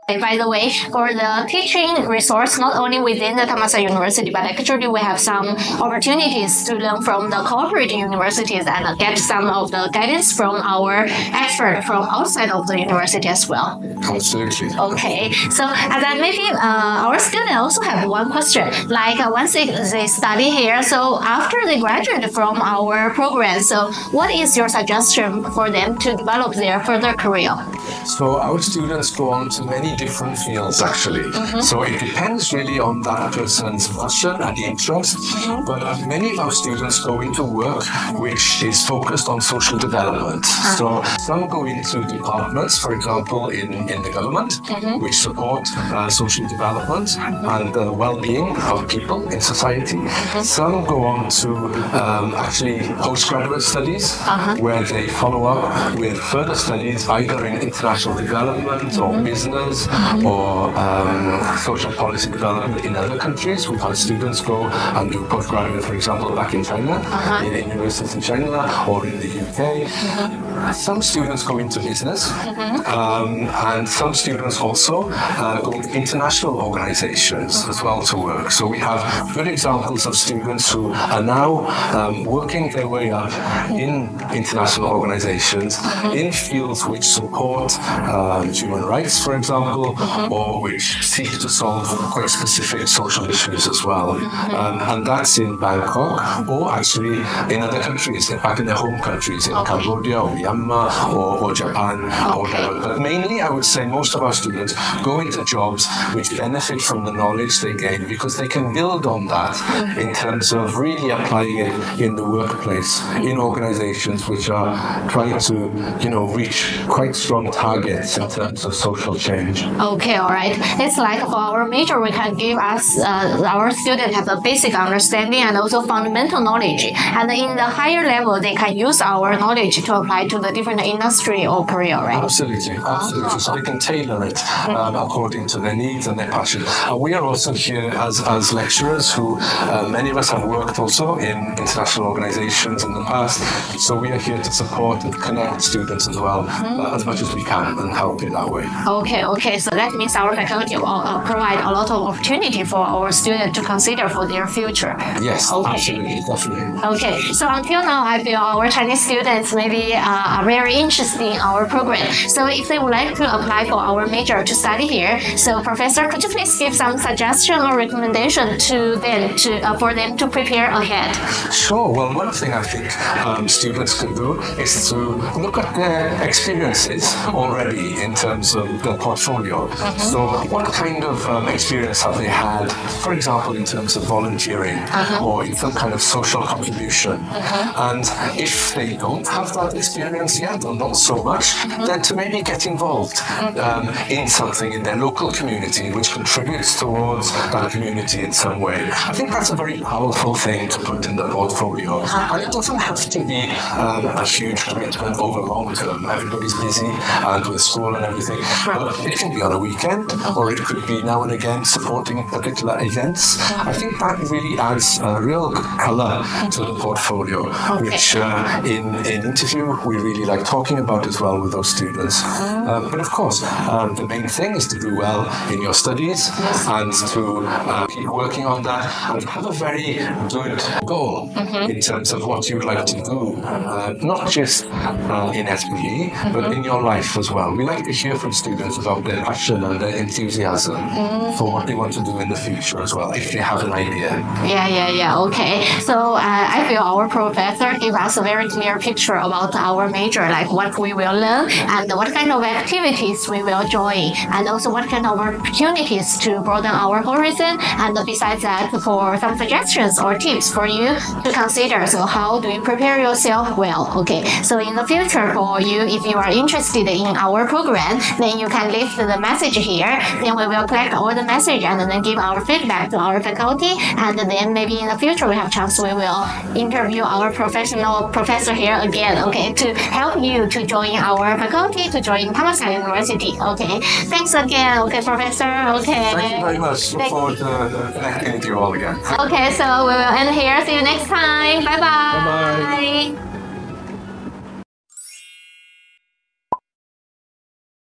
By the way, for the teaching resource, not only within the Thammasat University, but actually we have some opportunities to learn from the corporate universities and get some of the guidance from our experts from outside of the university as well. Absolutely. Okay, so and then maybe our students also have one question. Like once they study here, so after they graduate from our program, so what is your suggestion for them to develop their further career? So our students go on to many different fields actually. So it depends really on that person's passion and interest. But many of our students go into work which is focused on social development. So some go into departments, for example, in the government, which support social development and the well-being of people in society. Some go on to actually postgraduate studies, where they follow up with further studies either in international development or business or social policy development in other countries. We've had students go and do postgraduate, for example, back in China, in universities in China or in the UK. Some students go into business, and some students also go into international organizations as well to work. So we have good examples of students who are now working their way up in international organizations in fields which support human rights, for example, or which seek to solve quite specific social issues as well. And that's in Bangkok or actually in other countries, in fact in their home countries, in Cambodia or Myanmar or Japan or whatever. But mainly I would say most of our students go into jobs which benefit from the knowledge they gain because they can build on that in terms of really applying it in the workplace, in organizations which are trying to, reach quite strong targets in terms of social change. Okay, all right. It's like for our major, we can give us our students have a basic understanding and also fundamental knowledge. And in the higher level, they can use our knowledge to apply to the different industry or career, right? Absolutely, absolutely. So they can tailor it according to their needs and their passion. We are also here as lecturers who, many of us have worked also in international organizations in the past. So we are here to support and connect students as well, as much as we can and help in that way. Okay. So that means our faculty will provide a lot of opportunity for our students to consider for their future. Yes, absolutely, definitely. Okay, so until now, I feel our Chinese students maybe are very interested in our program. So if they would like to apply for our major to study here, so Professor, could you please give some suggestion or recommendation to them for them to prepare ahead? Sure. Well, one thing I think students can do is to look at their experiences already in terms of their portfolio. So what kind of experience have they had, for example, in terms of volunteering or in some kind of social contribution? And if they don't have that experience yet, or not so much, then to maybe get involved in something in their local community which contributes towards that community in some way. I think that's a very powerful thing to put in the portfolio. And it doesn't have to be a huge commitment over long term. Everybody's busy and with school and everything. But it can be on a weekend, or it could be now and again supporting particular events. I think that really adds a real colour to the portfolio, which in interview we really like talking about as well with those students. But of course, the main thing is to do well in your studies and to keep working on that and have a very good goal in terms of what you'd like to do, not just in SPE, but in your life as well. We like to hear from students about their passion and their enthusiasm for what they want to do in the future as well, if they have an idea. Yeah. Okay. So I feel our professor gave us a very clear picture about our major, like what we will learn and what kind of activities we will join, and also what kind of opportunities to broaden our horizon. And besides that, for some suggestions or tips for you to consider. So how do you prepare yourself well? Okay. So in the future for you, if you are interested in our program, then you can leave the message here. Then we will collect all the message and then give our feedback to our faculty. And then maybe in the future we have chance we will interview our professional professor here again. Okay, to help you to join our faculty, to join Thammasat University. Okay. Thanks again. Okay, Professor. Okay. Thank you very much. Look forward to connecting with you all again. Okay, so we will end here. See you next time. Bye-bye. Bye-bye.